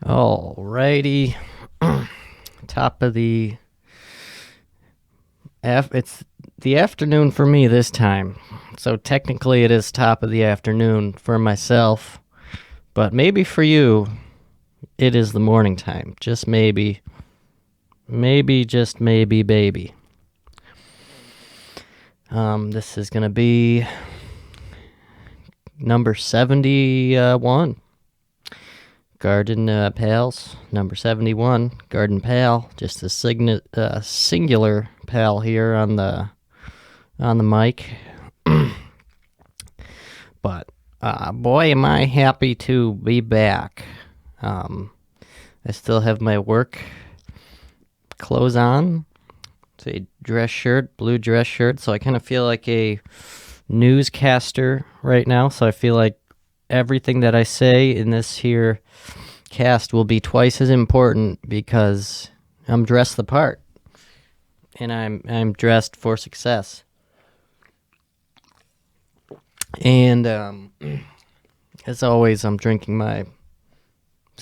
Alrighty. Top of the it's the afternoon for me this time. So technically it is top of the afternoon for myself, but maybe for you it is the morning time. Just maybe. Maybe just maybe baby. This is going to be number 71. Garden Pals, number 71, Garden Pal, just a singular pal here on the mic. But boy, am I happy to be back. I still have my work clothes on. It's a dress shirt, blue dress shirt, so I kind of feel like a newscaster right now, so I feel like everything that I say in this here cast will be twice as important because I'm dressed the part, and I'm dressed for success. And as always, I'm drinking this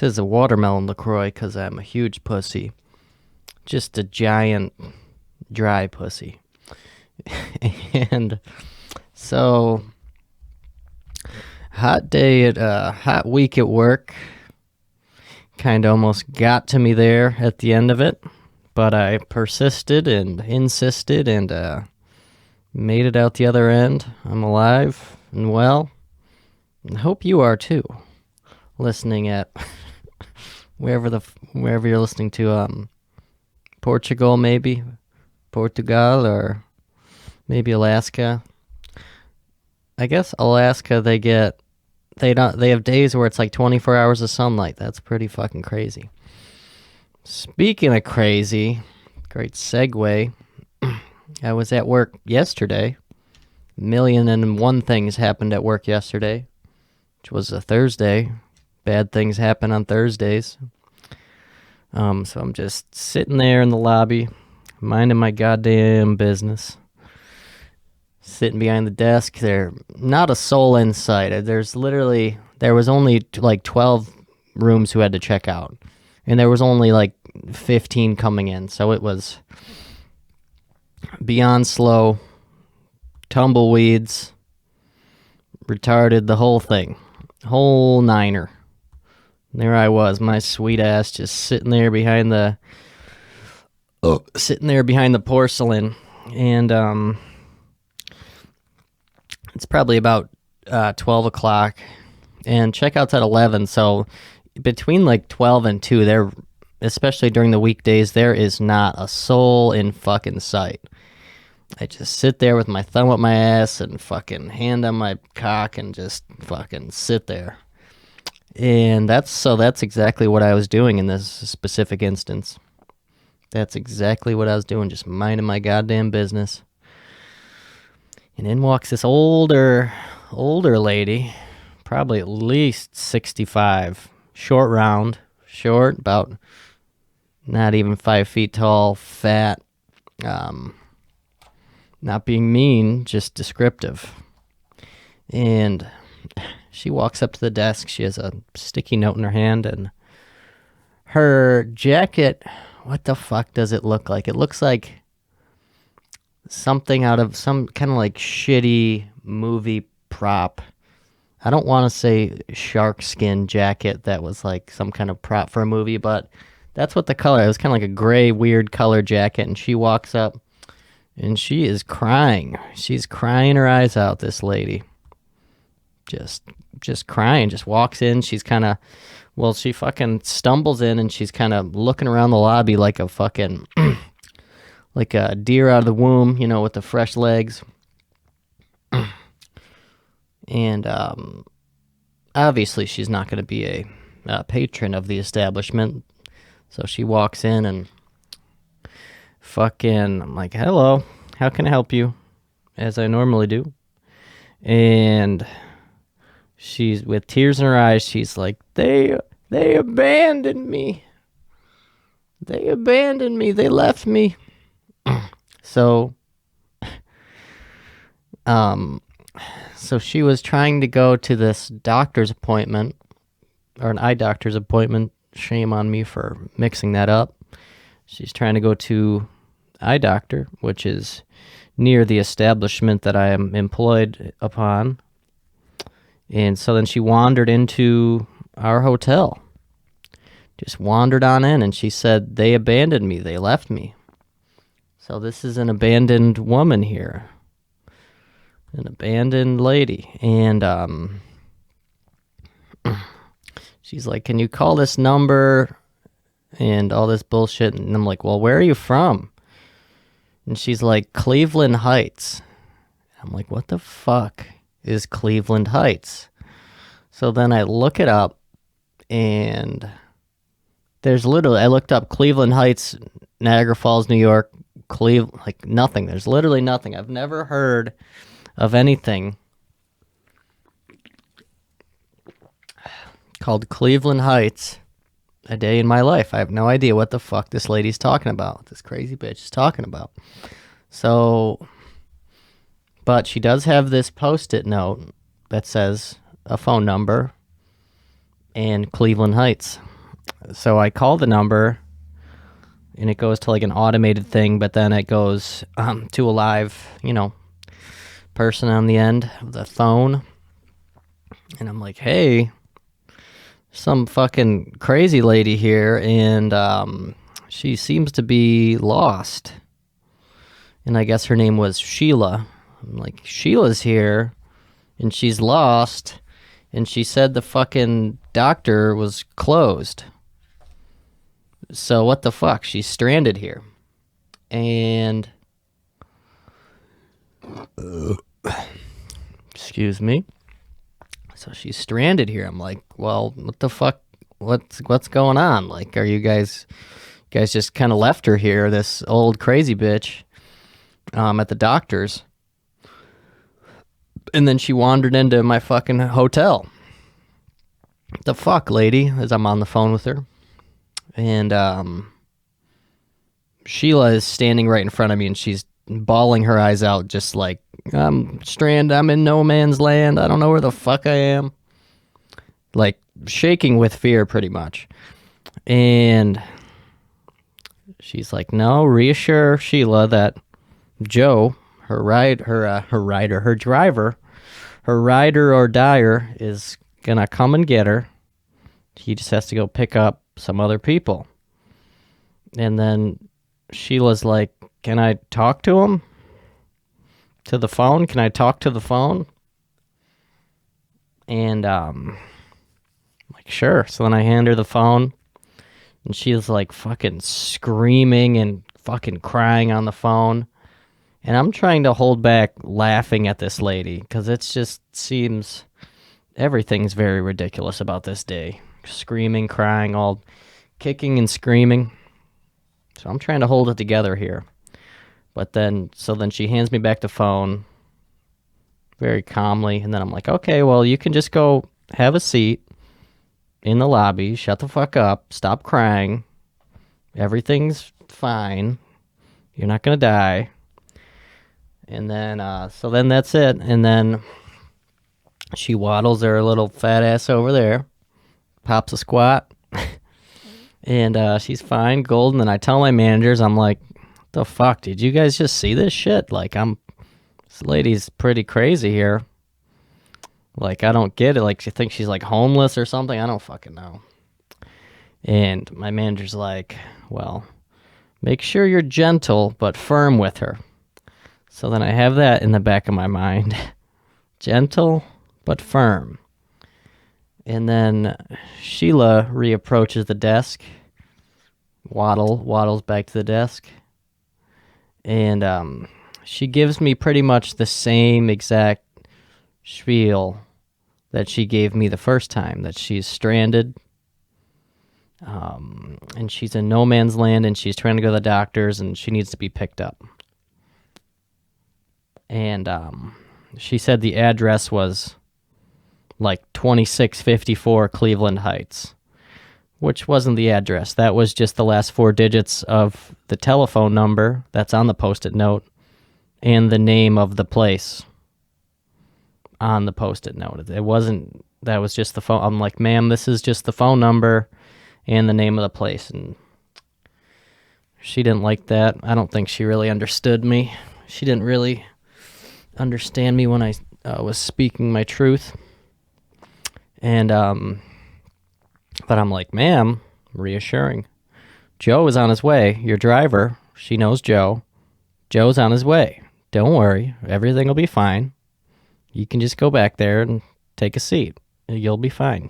is a watermelon LaCroix because I'm a huge pussy, just a giant dry pussy. And so hot week at work. Kind of almost got to me there at the end of it, but I persisted and insisted and made it out the other end. I'm alive and well, and hope you are too. Listening at wherever you're listening to, Portugal maybe, Portugal, or maybe Alaska. I guess Alaska they have days where it's like 24 hours of sunlight. That's pretty fucking crazy. Speaking of crazy, great segue. I was at work yesterday. 1,000,001 things happened at work yesterday, which was a Thursday. Bad things happen on Thursdays. So I'm just sitting there in the lobby, minding my goddamn business. Sitting behind the desk, there not a soul in sight. There was only like 12 rooms who had to check out, and there was only like 15 coming in, so it was beyond slow, tumbleweeds, retarded, the whole thing, whole niner. And there I was, my sweet ass, just sitting there behind the porcelain, and it's probably about 12 o'clock, and checkout's at 11, so between like 12 and 2, there, especially during the weekdays, there is not a soul in fucking sight. I just sit there with my thumb up my ass and fucking hand on my cock and just fucking sit there. And that's exactly what I was doing in this specific instance. That's exactly what I was doing, just minding my goddamn business. And in walks this older lady, probably at least 65, short, about not even 5 feet tall, fat, not being mean, just descriptive. And she walks up to the desk. She has a sticky note in her hand, and her jacket, what the fuck does it look like? It looks like something out of some kind of like shitty movie prop. I don't want to say shark skin jacket that was like some kind of prop for a movie, but that's what the color, it was kind of like a gray, weird color jacket. And she walks up and she is crying. She's crying her eyes out, this lady. Just crying, just walks in. She's kind of, she fucking stumbles in and she's kind of looking around the lobby like a fucking like a deer out of the womb, with the fresh legs. And obviously she's not going to be a patron of the establishment. So she walks in and I'm like, hello, how can I help you? As I normally do. And she's with tears in her eyes. She's like, they abandoned me. They abandoned me. They left me. So she was trying to go to this doctor's appointment, or an eye doctor's appointment. Shame on me for mixing that up. She's trying to go to eye doctor, which is near the establishment that I am employed upon. And so then she wandered into our hotel. Just wandered on in, and she said they abandoned me. They left me. So this is an abandoned woman here. An abandoned lady. And she's like, can you call this number? And all this bullshit. And I'm like, well, where are you from? And she's like, Cleveland Heights. I'm like, what the fuck is Cleveland Heights? So then I look it up, and there's literally, I looked up Cleveland Heights, Niagara Falls, New York, like nothing. There's literally nothing. I've never heard of anything called Cleveland Heights a day in my life. I have no idea what the fuck this lady's talking about. This crazy bitch is talking about. So, but she does have this Post-it note that says a phone number and Cleveland Heights. So I call the number, and it goes to like an automated thing, but then it goes to a live, person on the end of the phone. And I'm like, hey, some fucking crazy lady here, and she seems to be lost. And I guess her name was Sheila. I'm like, Sheila's here, and she's lost, and she said the fucking doctor was closed. So what the fuck? She's stranded here. And excuse me. So she's stranded here. I'm like, well, what the fuck? What's going on? Like, are you guys just kind of left her here, this old crazy bitch, at the doctor's? And then she wandered into my fucking hotel. The fuck, lady? As I'm on the phone with her. And Sheila is standing right in front of me, and she's bawling her eyes out, just like, I'm stranded, I'm in no man's land, I don't know where the fuck I am. Like, shaking with fear, pretty much. And she's like, no, reassure Sheila that Joe, her driver, her rider or dyer is gonna come and get her. He just has to go pick up some other people. And then Sheila's like, can I talk to him? To the phone? Can I talk to the phone? And I'm like, sure. So then I hand her the phone, and she's like fucking screaming and fucking crying on the phone. And I'm trying to hold back laughing at this lady, because it just seems everything's very ridiculous about this day. Screaming, crying, all kicking and screaming. So I'm trying to hold it together here. But then she hands me back the phone very calmly. And then I'm like, okay, well, you can just go have a seat in the lobby. Shut the fuck up. Stop crying. Everything's fine. You're not going to die. And then, so then that's it. And then she waddles her little fat ass over there. Pops a squat. And she's fine, golden. And I tell my managers, I'm like, what the fuck? Did you guys just see this shit? Like, this lady's pretty crazy here. Like, I don't get it. Like, she thinks she's like homeless or something. I don't fucking know. And my manager's like, well, make sure you're gentle but firm with her. So then I have that in the back of my mind. Gentle but firm. And then Sheila reapproaches the desk. Waddles back to the desk. And she gives me pretty much the same exact spiel that she gave me the first time, that she's stranded. And she's in no man's land, and she's trying to go to the doctors, and she needs to be picked up. And she said the address was like 2654 Cleveland Heights, which wasn't the address. That was just the last 4 digits of the telephone number that's on the Post-it note and the name of the place on the Post-it note. It wasn't, that was just the phone. I'm like, ma'am, this is just the phone number and the name of the place. And she didn't like that. I don't think she really understood me. She didn't really understand me when I was speaking my truth. And, but I'm like, ma'am, reassuring. Joe is on his way. Your driver, she knows Joe. Joe's on his way. Don't worry. Everything will be fine. You can just go back there and take a seat. You'll be fine.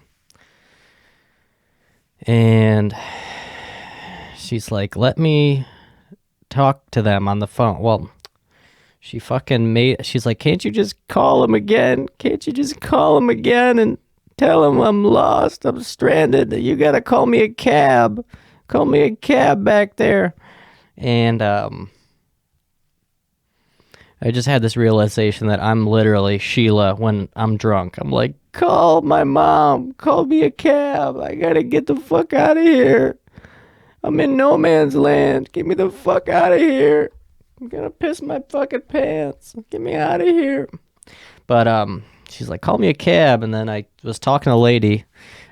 And she's like, let me talk to them on the phone. Well, she's like, can't you just call him again? Can't you just call him again and tell him I'm lost, I'm stranded, you gotta call me a cab. Call me a cab back there. And I just had this realization that I'm literally Sheila when I'm drunk. I'm like, call my mom, call me a cab. I gotta get the fuck out of here. I'm in no man's land. Get me the fuck out of here. I'm gonna piss my fucking pants. Get me out of here. But she's like, call me a cab. And then I was talking to a lady.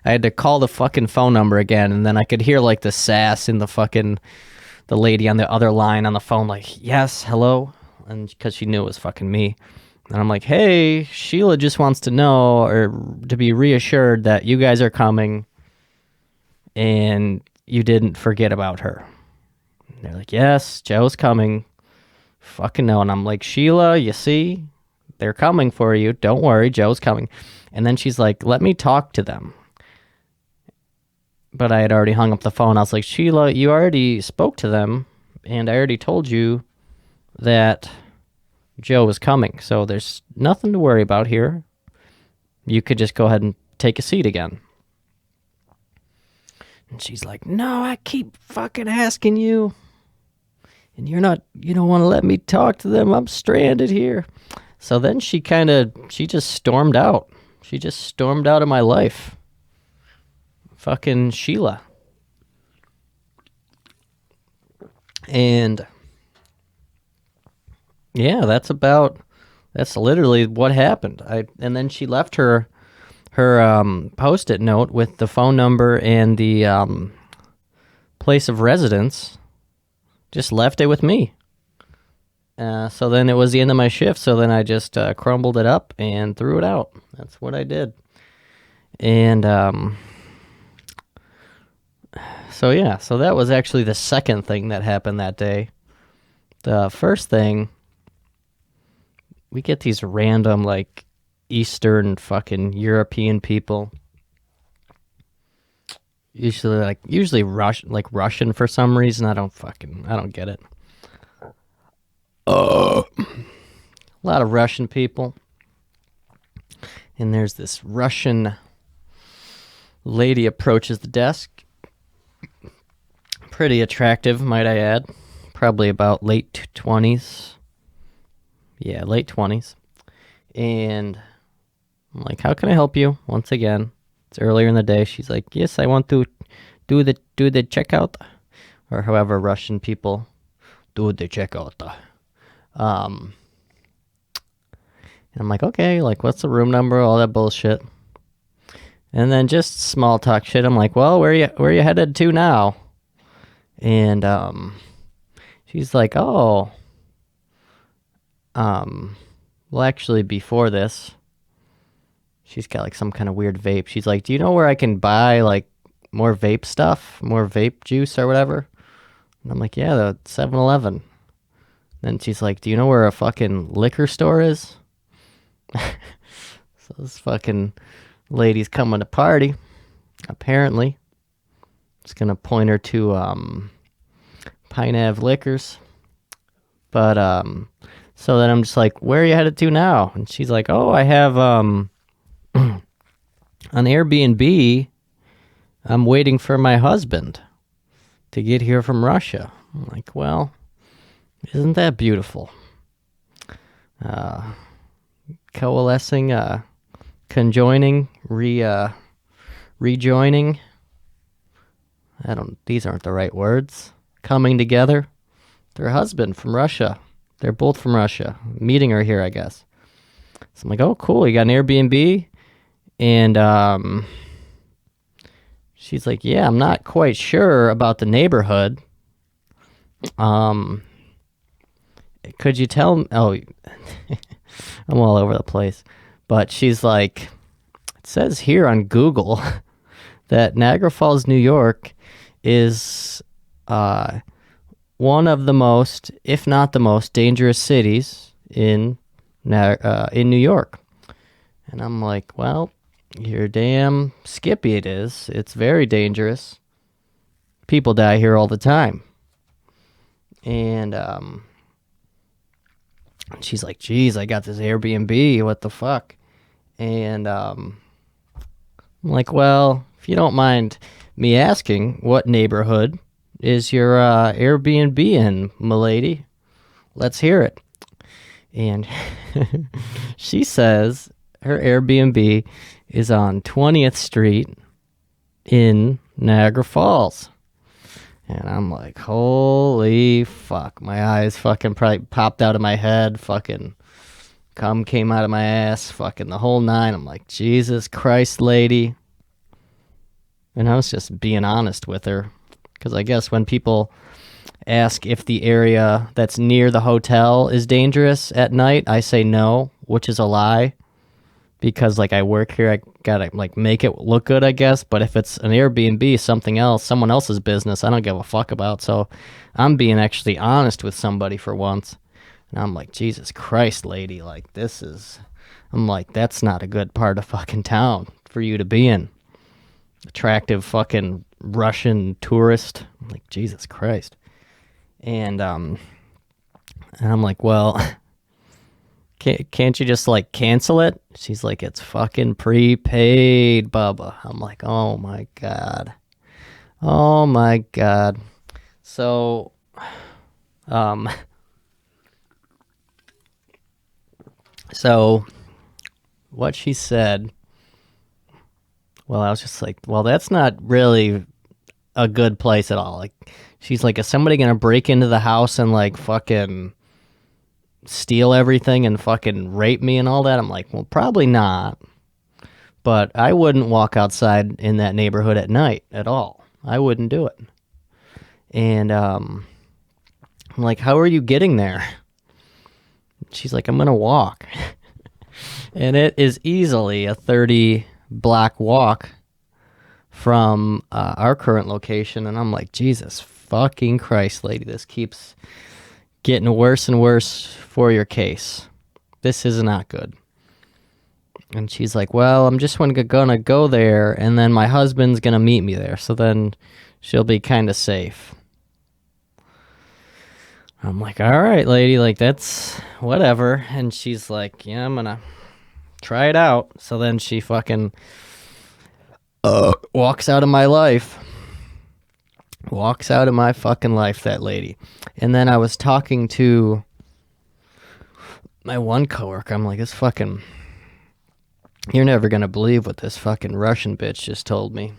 I had to call the fucking phone number again, and then I could hear like the sass in the lady on the other line on the phone, like, yes, hello, and because she knew it was fucking me. And I'm like, hey, Sheila just wants to know, or to be reassured that you guys are coming and you didn't forget about her. And they're like, yes, Joe's coming. Fucking no. And I'm like, Sheila, you see, they're coming for you. Don't worry, Joe's coming. And then she's like, let me talk to them. But I had already hung up the phone. I was like, Sheila, you already spoke to them, and I already told you that Joe was coming, so there's nothing to worry about here. You could just go ahead and take a seat again. And she's like, no, I keep fucking asking you, and you don't want to let me talk to them. I'm stranded here. So then she just stormed out. She just stormed out of my life. Fucking Sheila. And yeah, that's literally what happened. And then she left her post-it note with the phone number and the place of residence. Just left it with me. So then it was the end of my shift. So then I just crumbled it up and threw it out. That's what I did. And so that was actually the second thing that happened that day. The first thing, we get these random, like, Eastern fucking European people. Usually Russian for some reason. I don't get it. A lot of Russian people. And there's this Russian lady approaches the desk. Pretty attractive, might I add. Probably about late 20s. Yeah, late 20s. And I'm like, how can I help you? Once again, it's earlier in the day. She's like, yes, I want to do the checkout. Or however Russian people do the checkout. And I'm like, okay, like, what's the room number? All that bullshit. And then just small talk shit. I'm like, well, where you headed to now? And she's like, oh, well, actually, before this, she's got like some kind of weird vape. She's like, do you know where I can buy like more vape stuff, more vape juice or whatever? And I'm like, yeah, the 7-Eleven. Then she's like, do you know where a fucking liquor store is? So this fucking lady's coming to party, apparently. Just gonna point her to Pine Ave Liquors. But so then I'm just like, where are you headed to now? And she's like, oh, I have an Airbnb. I'm waiting for my husband to get here from Russia. I'm like, well, isn't that beautiful? Coalescing, conjoining, rejoining. These aren't the right words. Coming together. Their husband from Russia. They're both from Russia. Meeting her here, I guess. So I'm like, oh, cool. You got an Airbnb? And She's like, yeah, I'm not quite sure about the neighborhood. Um, could you tell me? Oh, I'm all over the place. But she's like, it says here on Google that Niagara Falls, New York is one of the most, if not the most, dangerous cities in New York. And I'm like, well, you're damn skippy it is. It's very dangerous. People die here all the time. And she's like, geez, I got this Airbnb. What the fuck? And I'm like, well, if you don't mind me asking, what neighborhood is your Airbnb in, milady? Let's hear it. And she says her Airbnb is on 20th Street in Niagara Falls. And I'm like, holy fuck. My eyes fucking probably popped out of my head. Fucking cum came out of my ass. Fucking the whole nine. I'm like, Jesus Christ, lady. And I was just being honest with her. Because I guess when people ask if the area that's near the hotel is dangerous at night, I say no, which is a lie. Because like I work here, I gotta like make it look good, I guess. But if it's an Airbnb, something else, someone else's business, I don't give a fuck about. So I'm being actually honest with somebody for once. And I'm like, Jesus Christ, lady, like this is, I'm like, that's not a good part of fucking town for you to be in. Attractive fucking Russian tourist. I'm like, Jesus Christ. And I'm like, well, can't you just like cancel it? She's like, it's fucking prepaid, Bubba. I'm like, oh my God. Oh my God. So, so what she said, well, I was just like, well, that's not really a good place at all. Like, she's like, is somebody gonna break into the house and like fucking steal everything and fucking rape me and all that? I'm like, well, probably not. But I wouldn't walk outside in that neighborhood at night at all. I wouldn't do it. And I'm like, how are you getting there? She's like, I'm gonna walk. And it is easily a 30 block walk from our current location. And I'm like, Jesus fucking Christ, lady, this keeps getting worse and worse for your case. This is not good. And she's like, well, I'm just gonna go there, and then my husband's gonna meet me there, so then she'll be kind of safe. I'm like, all right, lady, like that's whatever. And she's like, yeah, I'm gonna try it out. So then she fucking walks out of my life. Walks out of my fucking life, that lady. And then I was talking to my one coworker. I'm like, this fucking, you're never gonna believe what this fucking Russian bitch just told me.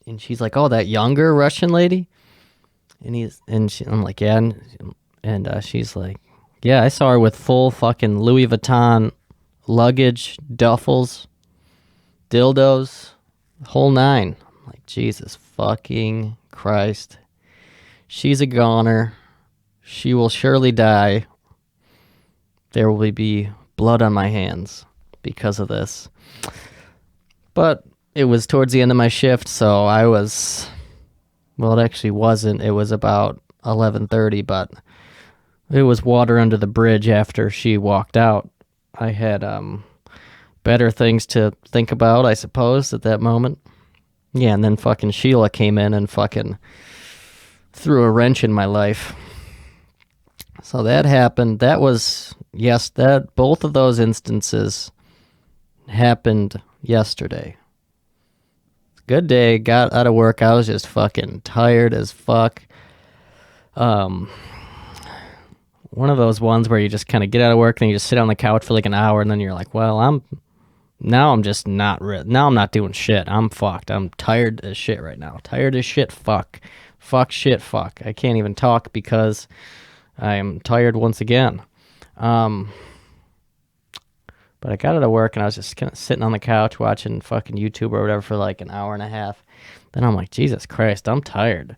And she's like, oh, that younger Russian lady? I'm like, yeah. And she's like, yeah, I saw her with full fucking Louis Vuitton luggage, duffels, dildos, whole nine. I'm like, Jesus fucking Christ. She's a goner. She will surely die. There will be blood on my hands because of this. But it was towards the end of my shift, so I was, well, it actually wasn't. It was about 11:30, but it was water under the bridge after she walked out. I had better things to think about, I suppose, at that moment. Yeah, and then fucking Sheila came in and fucking threw a wrench in my life. So that happened. That was, yes, that both of those instances happened yesterday. Good day, got out of work. I was just fucking tired as fuck. One of those ones where you just kind of get out of work and you just sit on the couch for like an hour, and then you're like, well, I'm just not now I'm not doing shit. I'm fucked. I'm tired as shit right now. Tired as shit. Fuck shit. Fuck. I can't even talk because I am tired once again. But But I got out of work and I was just kind of sitting on the couch watching fucking YouTube or whatever for like an hour and a half. Then I'm like, Jesus Christ, I'm tired.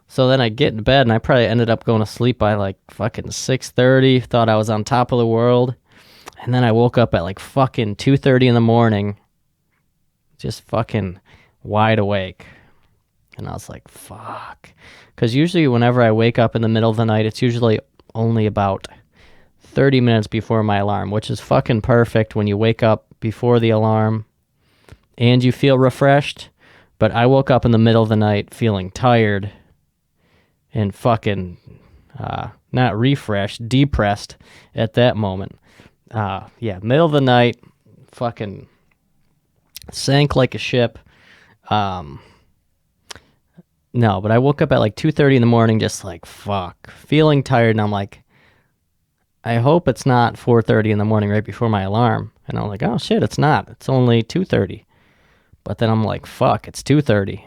So then I get in bed and I probably ended up going to sleep by like fucking 6:30. Thought I was on top of the world. And then I woke up at like fucking 2:30 in the morning. Just fucking wide awake. And I was like, fuck. Because usually whenever I wake up in the middle of the night, it's usually only about 30 minutes before my alarm, which is fucking perfect when you wake up before the alarm and you feel refreshed. But I woke up in the middle of the night feeling tired and fucking not refreshed, depressed at that moment. Middle of the night, fucking sank like a ship. No, but I woke up at like 2:30 in the morning just like, fuck, feeling tired, and I'm like, I hope it's not 4:30 in the morning right before my alarm. And I'm like, oh shit, it's not. It's only 2:30. But then I'm like, fuck, it's 2:30.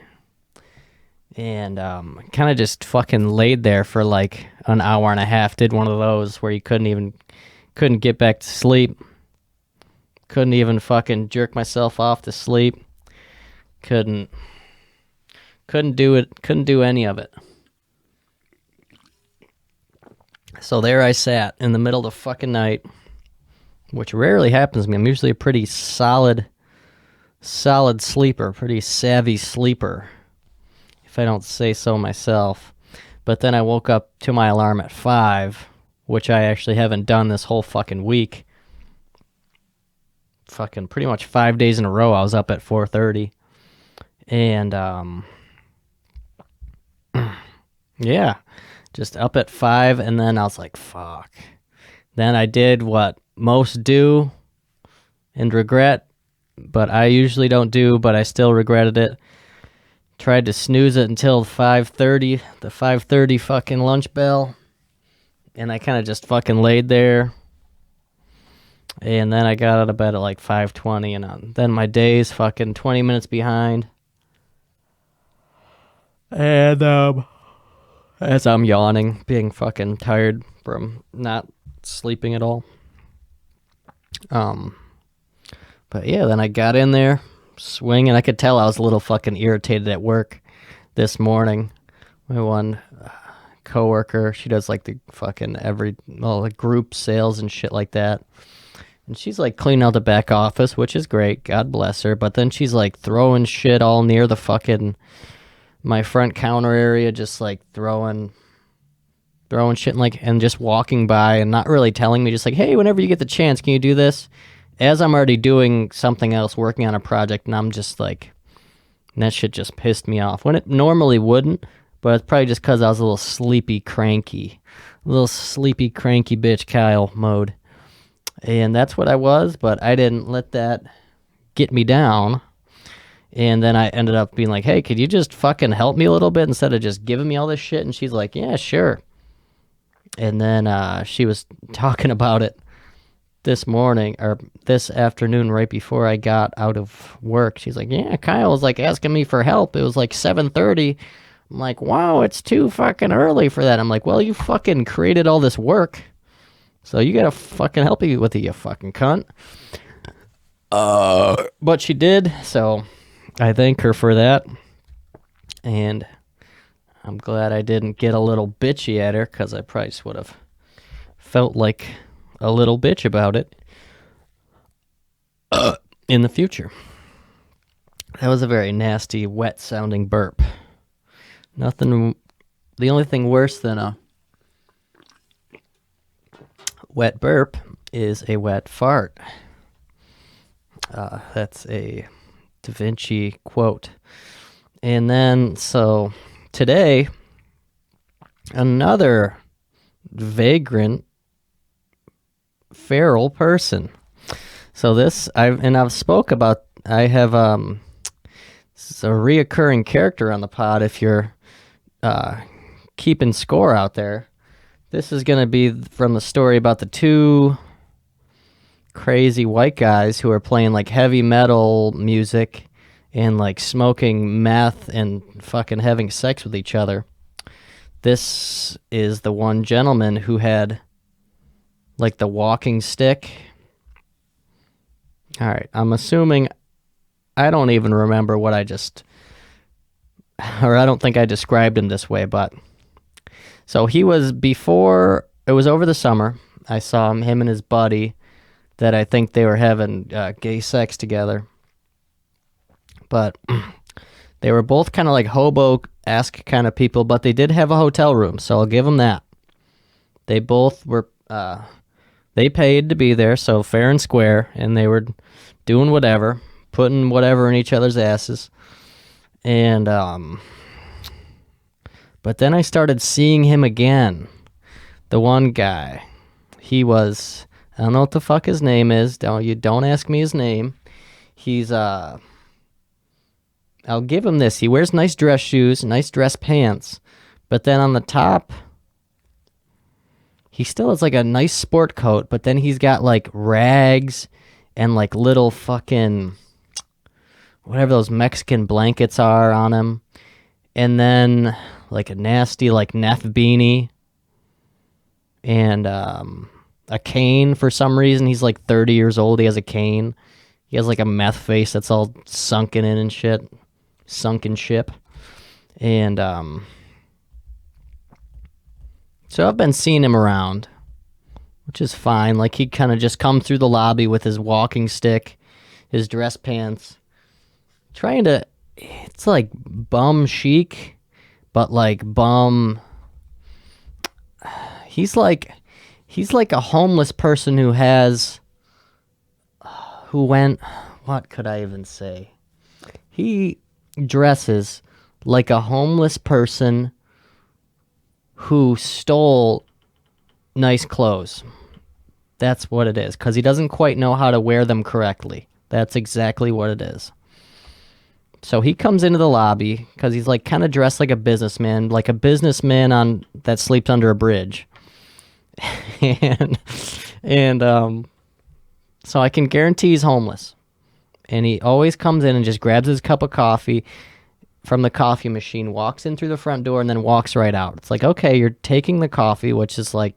And kind of just fucking laid there for like an hour and a half. Did one of those where you couldn't get back to sleep. Couldn't even fucking jerk myself off to sleep. Couldn't do it. Couldn't do any of it. So there I sat in the middle of the fucking night, which rarely happens to me. I'm usually a pretty solid sleeper, pretty savvy sleeper, if I don't say so myself. But then I woke up to my alarm at 5, which I actually haven't done this whole fucking week. Fucking pretty much 5 days in a row I was up at 4:30. And yeah, just up at 5, and then I was like, fuck. Then I did what most do and regret, but I usually don't do, but I still regretted it. Tried to snooze it until 5:30, the 5:30 fucking lunch bell, and I kind of just fucking laid there. And then I got out of bed at like 5:20, and then my day's fucking 20 minutes behind. And as I'm yawning, being fucking tired from not sleeping at all. But yeah, then I got in there, swinging. I could tell I was a little fucking irritated at work this morning. My one coworker, she does like the fucking like group sales and shit like that. And she's like cleaning out the back office, which is great. God bless her. But then she's like throwing shit all near the fucking my front counter area, just like throwing shit and just walking by and not really telling me, just like, hey, whenever you get the chance, can you do this? As I'm already doing something else, working on a project, and I'm just like, and that shit just pissed me off. When it normally wouldn't, but it's probably just because I was a little sleepy, cranky bitch Kyle mode. And that's what I was, but I didn't let that get me down. And then I ended up being like, hey, could you just fucking help me a little bit instead of just giving me all this shit? And she's like, yeah, sure. And then she was talking about it this morning or this afternoon right before I got out of work. She's like, yeah, Kyle was like asking me for help. It was like 7:30. I'm like, wow, it's too fucking early for that. I'm like, well, you fucking created all this work, so you gotta fucking help me with it, you fucking cunt. But she did, so I thank her for that. And I'm glad I didn't get a little bitchy at her, because I probably just would have felt like a little bitch about it in the future. That was a very nasty, wet-sounding burp. Nothing. The only thing worse than a wet burp is a wet fart. That's a Da Vinci quote. And then, so today, another vagrant feral person. So this, I've spoke about, I have it's a reoccurring character on the pod if you're keeping score out there. This is going to be from the story about the two crazy white guys who are playing like heavy metal music and like smoking meth and fucking having sex with each other. This is the one gentleman who had like the walking stick All right. I'm assuming I don't even remember what I just, or I don't think I described him this way, but so he was before, it was over the summer. I saw him and his buddy that I think they were having gay sex together. But they were both kind of like hobo-esque kind of people, but they did have a hotel room, so I'll give them that. They both were, they paid to be there, so fair and square, and they were doing whatever, putting whatever in each other's asses. And, but then I started seeing him again. The one guy. He was, I don't know what the fuck his name is. Don't ask me his name. He's, I'll give him this. He wears nice dress shoes, nice dress pants. But then on the top, he still has like a nice sport coat, but then he's got like rags and like little fucking, whatever those Mexican blankets are on him. And then like a nasty like Neff beanie. And a cane for some reason. He's like 30 years old. He has a cane. He has like a meth face that's all sunken in and shit. Sunken ship. And so I've been seeing him around, which is fine. Like he'd kind of just come through the lobby with his walking stick, his dress pants, trying to, it's like bum chic, but like bum, he's like a homeless person who went, what could I even say? He dresses like a homeless person who stole nice clothes. That's what it is, because he doesn't quite know how to wear them correctly. That's exactly what it is. So he comes into the lobby because he's like kind of dressed like a businessman that sleeps under a bridge. and so I can guarantee he's homeless. And he always comes in and just grabs his cup of coffee from the coffee machine, walks in through the front door, and then walks right out. It's like, okay, you're taking the coffee, which is like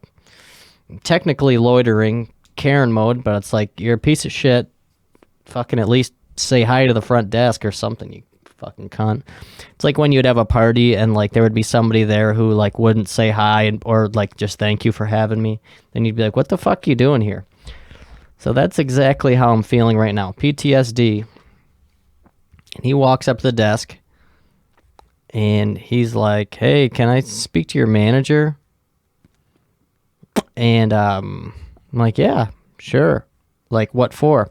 technically loitering, Karen mode, but it's like, you're a piece of shit. Fucking at least say hi to the front desk or something, you fucking cunt. It's like when you'd have a party and like there would be somebody there who like wouldn't say hi or like just thank you for having me. Then you'd be like, what the fuck are you doing here? So that's exactly how I'm feeling right now. PTSD. And he walks up to the desk and he's like, hey, can I speak to your manager? And I'm like, yeah, sure. Like, what for?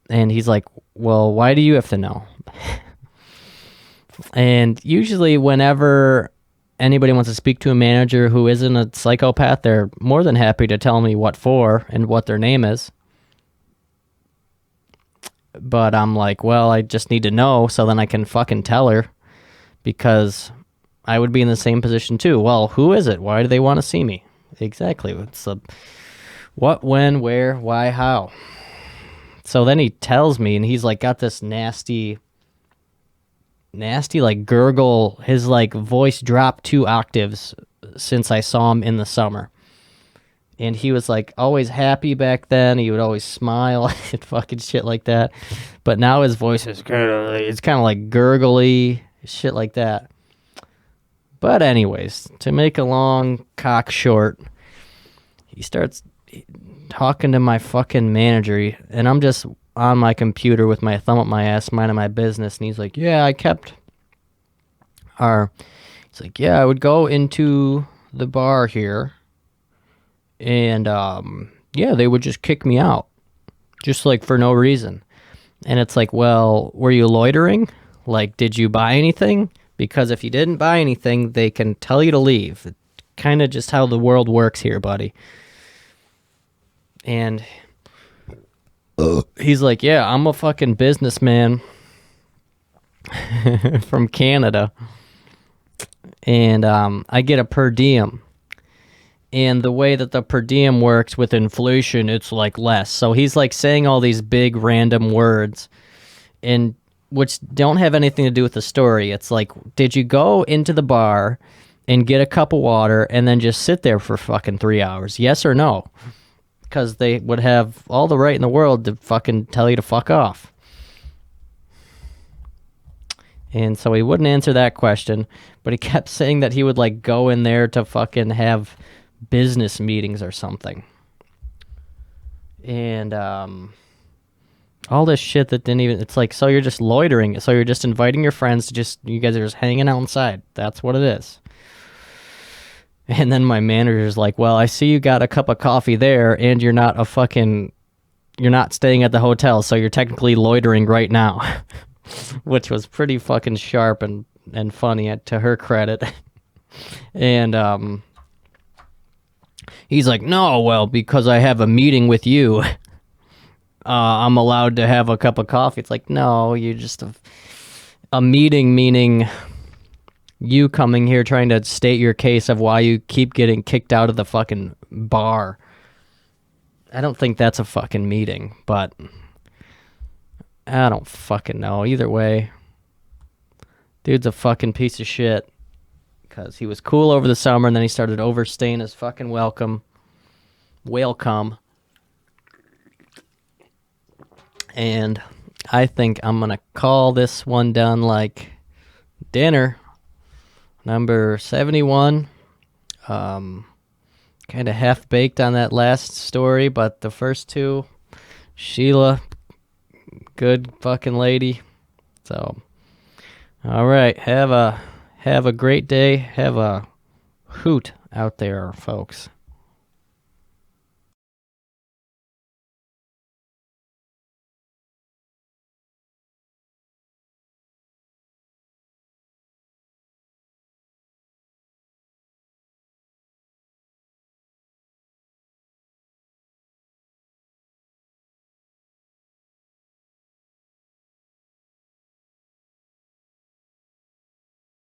And he's like, well, why do you have to know? And usually whenever anybody wants to speak to a manager who isn't a psychopath, they're more than happy to tell me what for and what their name is. But I'm like, well, I just need to know so then I can fucking tell her, because I would be in the same position too. Well, who is it? Why do they want to see me? Exactly. It's a what, when, where, why, how. So then he tells me, and he's like got this nasty like gurgle. His like voice dropped 2 octaves since I saw him in the summer. And he was like always happy back then. He would always smile and fucking shit like that. But now his voice is it's kind of like gurgly, shit like that. But anyways, to make a long cock short, he starts talking to my fucking manager, and I'm just on my computer with my thumb up my ass, minding my business, and he's like, yeah, I would go into the bar here, and yeah, they would just kick me out, just like for no reason. And it's like, well, were you loitering? Like, did you buy anything? Because if you didn't buy anything, they can tell you to leave. It's kind of just how the world works here, buddy. And he's like, yeah, I'm a fucking businessman from Canada. And I get a per diem. And the way that the per diem works with inflation, it's like less. So he's like saying all these big random words, and which don't have anything to do with the story. It's like, did you go into the bar and get a cup of water and then just sit there for fucking 3 hours? Yes or no? because they would have all the right in the world to fucking tell you to fuck off. And so he wouldn't answer that question, but he kept saying that he would like go in there to fucking have business meetings or something. And all this shit that didn't even, it's like, so you're just loitering. So you're just inviting your friends to just, you guys are just hanging out inside. That's what it is. And then my manager's like, well, I see you got a cup of coffee there and you're not staying at the hotel. So you're technically loitering right now, which was pretty fucking sharp and funny to her credit. And, he's like, no, well, because I have a meeting with you, I'm allowed to have a cup of coffee. It's like, no, you're just a meeting, meaning you coming here trying to state your case of why you keep getting kicked out of the fucking bar. I don't think that's a fucking meeting, but I don't fucking know. Either way, dude's a fucking piece of shit. Because he was cool over the summer, and then he started overstaying his fucking welcome. And I think I'm going to call this one done like dinner. Number 71. Kind of half-baked on that last story, but the first two, Sheila, good fucking lady. So, all right, have a great day. Have a hoot out there, folks.